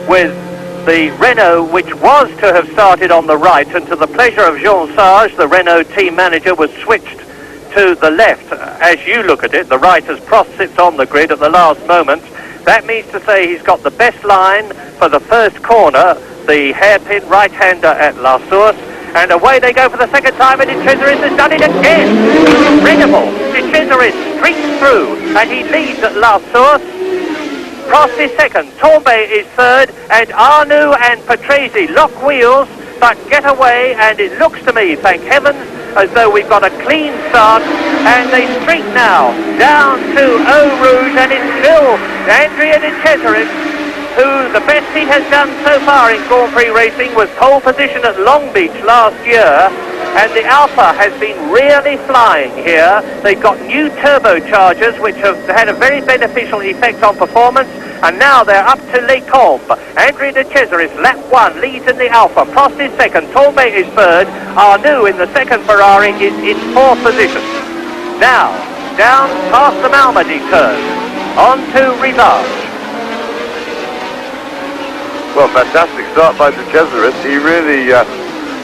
with the Renault, which was to have started on the right, and to the pleasure of Jean Sage, the Renault team manager, was switched to the left. As you look at it, the right as Prost sits on the grid at the last moment. That means to say he's got the best line for the first corner, the hairpin right-hander at La Source, and away they go for the second time, and De Cesaris has done it again. Incredible. De Cesaris streaks through, and he leads at La Source. Prost is second, Tombay is third, and Arnoux and Patrese lock wheels, but get away, and it looks to me, thank heavens, as though we've got a clean start, and they streak now down to Eau Rouge, and it's still Andrea De Cesaris, who the best he has done so far in Grand Prix racing was pole position at Long Beach last year, and the Alfa has been really flying here. They've got new turbochargers which have had a very beneficial effect on performance, and now they're up to Les Combes. Andrea De Cesaris, lap 1, leads in the Alfa. Prost is second, Tombay is third, Arnoux in the second Ferrari is in fourth position. Now, down past the Malmedy turn, on to Rivage. Well, fantastic start by De Cesaris. He really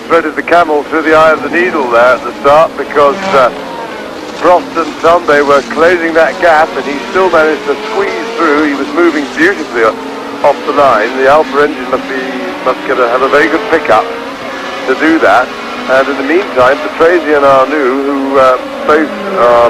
threaded the camel through the eye of the needle there at the start, because Prost and Tombay were closing that gap, and he still managed to squeeze through. He was moving beautifully off the line. The Alfa engine must have a very good pickup to do that. And in the meantime, Patrese and Arnoux, who both are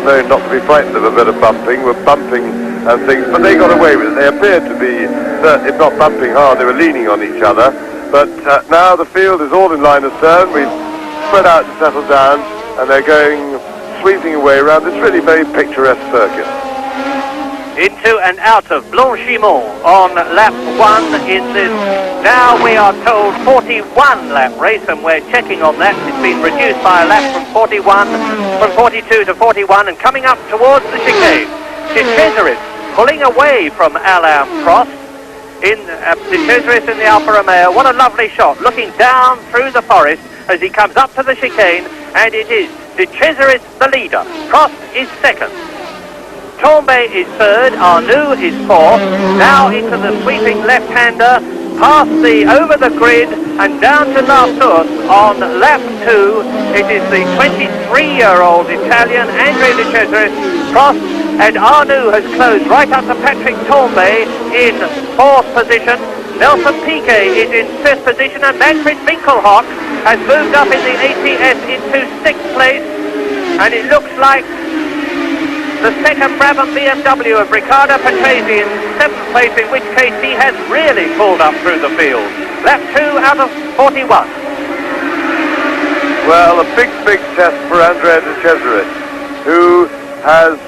known not to be frightened of a bit of bumping, were bumping and things, but they got away with it. They appeared to be, if not bumping hard, they were leaning on each other. But now the field is all in line of turn. We've spread out to settle down, and they're going sweeping away around this really very picturesque circuit. Into and out of Blanchimont on lap 1 in this, now we are told, 41 lap race, and we're checking on that. It's been reduced by a lap from 42 to 41, and coming up towards the chicane. De Cesaris pulling away from Alain Prost. In De Cesaris in the Alfa Romeo. What a lovely shot, looking down through the forest as he comes up to the chicane, and it is De Cesaris the leader. Prost is second. Tombay is third, Arnoux is fourth. Now into the sweeping left-hander, past over the grid and down to La Source on lap 2. It is the 23-year-old Italian Andrea De Cesaris. Prost and Arnoux has closed right up to Patrick Tombay in fourth position. Nelson Piquet is in fifth position, and Manfred Winkelhock has moved up in the ATS into sixth place, and it looks like the second Brabham BMW of Riccardo Patrese in seventh place, in which case he has really pulled up through the field. Lap 2 out of 41. Well, a big test for Andrea De Cesaris, who has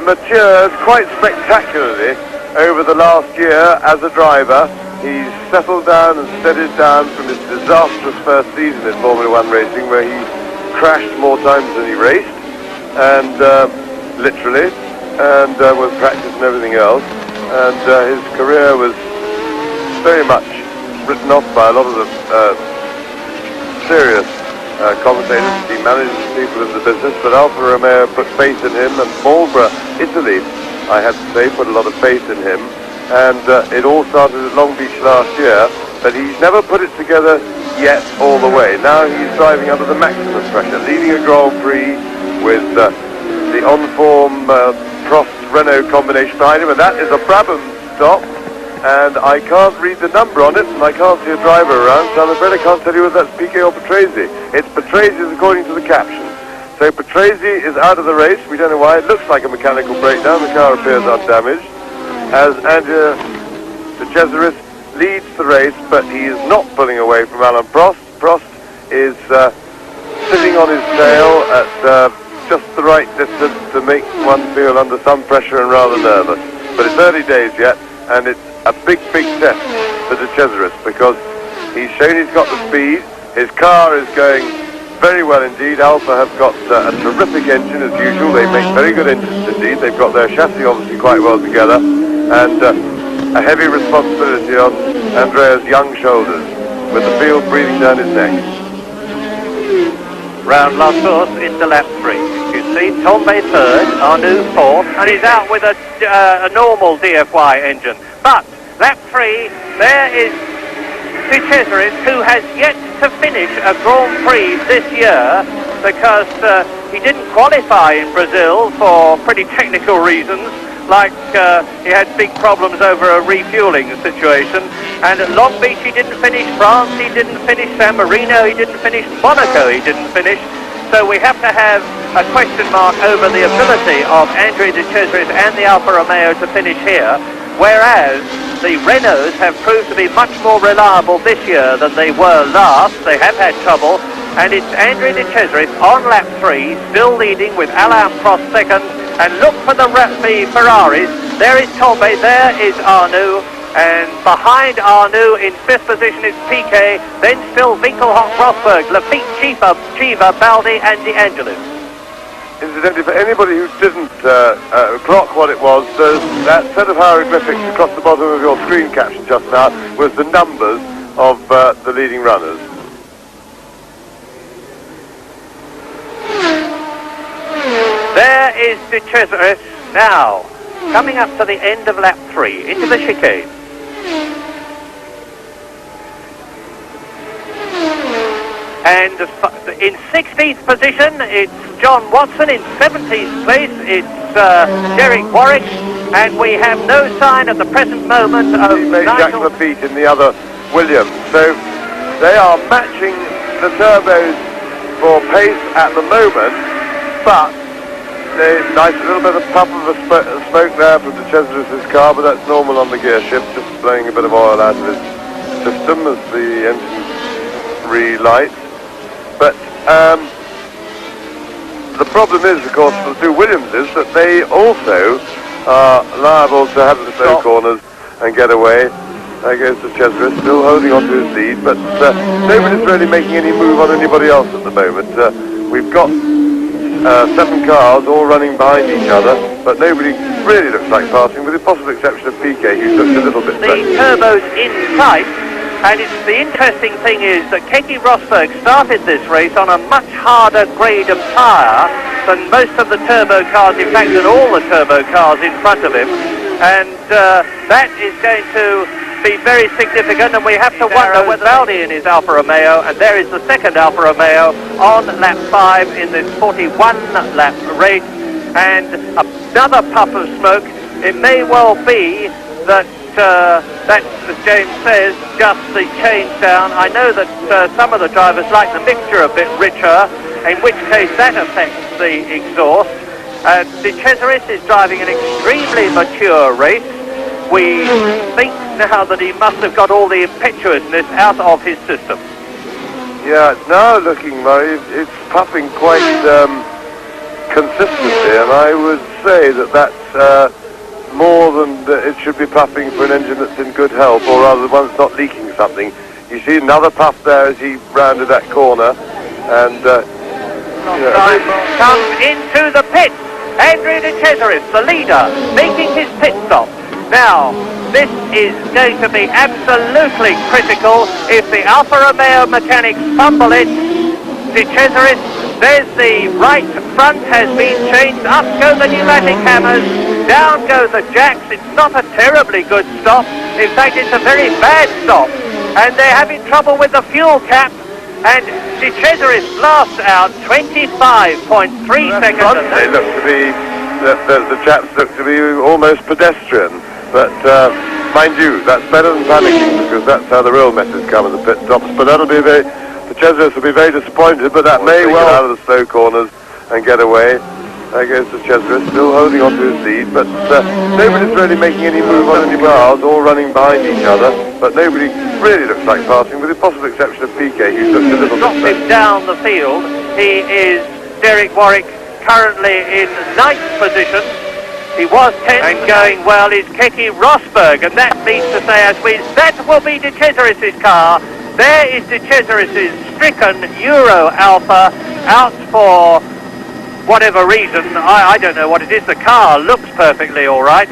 matured quite spectacularly over the last year as a driver. He's settled down and steadied down from his disastrous first season in Formula One racing, where he crashed more times than he raced, and literally, and with practice and everything else, and his career was very much written off by a lot of the serious commentators, team managers, people in the business. But Alfa Romeo put faith in him, and Marlborough, Italy, I have to say, put a lot of faith in him, and it all started at Long Beach last year, but he's never put it together yet all the way. Now he's driving under the maximum pressure, leading a Grand Prix with the on-form Prost-Renault combination behind him, and that is a Brabham stop, and I can't read the number on it, and I can't see a driver around, so I'm afraid I can't tell you whether that's Piquet or Patrese. It's Patrese according to the caption. So Patrese is out of the race. We don't know why. It looks like a mechanical breakdown. The car appears undamaged, as Andrea De Cesaris leads the race, but he is not pulling away from Alain Prost. Prost is sitting on his tail at just the right distance to make one feel under some pressure and rather nervous. But it's early days yet, and it's a big test for De Cesaris, because he's shown he's got the speed. His car is going very well indeed. Alfa have got a terrific engine as usual. They make very good engines indeed. They've got their chassis obviously quite well together, and a heavy responsibility on Andrea's young shoulders, with the field breathing down his neck. Round La Source into lap 3. You see Tombay third, Arnoux fourth, and he's out with a normal DFY engine. But Lap 3, there is De Cesaris, who has yet to finish a Grand Prix this year because he didn't qualify in Brazil for pretty technical reasons, like he had big problems over a refueling situation, and at Long Beach he didn't finish, France he didn't finish, San Marino he didn't finish, Monaco he didn't finish. So we have to have a question mark over the ability of Andrea De Cesaris and the Alfa Romeo to finish here, whereas the Renaults have proved to be much more reliable this year than they were last. They have had trouble, and it's Andrea De Cesaris on lap 3, still leading with Alain Prost second, and look for the Ferraris. There is Torbay, there is Arnoux, and behind Arnoux in 5th position is Piquet, then still Winkelhock, Rosberg, Lafitte, Chiva, Baldi and De Angelis. Incidentally, for anybody who didn't clock what it was, that set of hieroglyphics across the bottom of your screen caption just now was the numbers of the leading runners. There is De Cesaris now, coming up to the end of lap 3, into the chicane. And in 16th position, it's John Watson. In 17th place, it's Derek Warwick. And we have no sign at the present moment of Jacques Lafitte in the other Williams. So they are matching the turbos for pace at the moment, but there's a nice little bit of puff of smoke there from De Cesaris' car, but that's normal on the gear shift, just blowing a bit of oil out of his system as the engine relights. But the problem is, of course, for the two Williamses, that they also are liable to have the slow corners and get away. There goes De Cesaris, still holding on to his lead, but nobody's really making any move on anybody else at the moment. We've got 7 cars all running behind each other, but nobody really looks like passing, with the possible exception of Piquet, who looks a little bit better. The turbos in sight. And the interesting thing is that Keke Rosberg started this race on a much harder grade of tyre than most of the turbo cars, in fact than all the turbo cars in front of him. And that is going to be very significant, and we have to wonder whether Baldi in his Alfa Romeo, and there is the second Alfa Romeo on lap 5 in this 41-lap race. And another puff of smoke. It may well be that that's, as James says, just the change down. I know that some of the drivers like the mixture a bit richer, in which case that affects the exhaust. De Cesaris is driving an extremely mature race. We think now that he must have got all the impetuousness out of his system. Yeah, it's now looking, Murray, it's puffing quite consistently, and I would say that that's more than it should be puffing for an engine that's in good health, or rather one that's not leaking something. You see another puff there as he rounded that corner, and comes into the pit. Andrea De Cesaris, the leader, making his pit stop. Now, this is going to be absolutely critical. If the Alfa Romeo mechanics fumble it, De Cesaris, there's the right front has been changed, up go the pneumatic hammers, down go the jacks. It's not a terribly good stop, in fact it's a very bad stop, and they're having trouble with the fuel cap, and De Cesaris blasts out 25.3 seconds. They look to be, the chaps look to be almost pedestrian, but mind you, that's better than panicking, because that's how the real messes come in the pit stops, but that'll be very... De Cesaris will be very disappointed, but that may well out of the slow corners and get away. There goes De Cesaris, still holding on to his lead, but nobody's really making any move on any cars, all running behind each other, but nobody really looks like passing, with the possible exception of Piquet, who looks a little bit better. Him down the field. He is Derek Warwick, currently in 9th position. He was 10th, and going well is Keke Rosberg, and that means to say, that will be De Cesaris' car. There is De Cesaris' stricken Euro Alpha out for whatever reason. I don't know what it is. The car looks perfectly all right.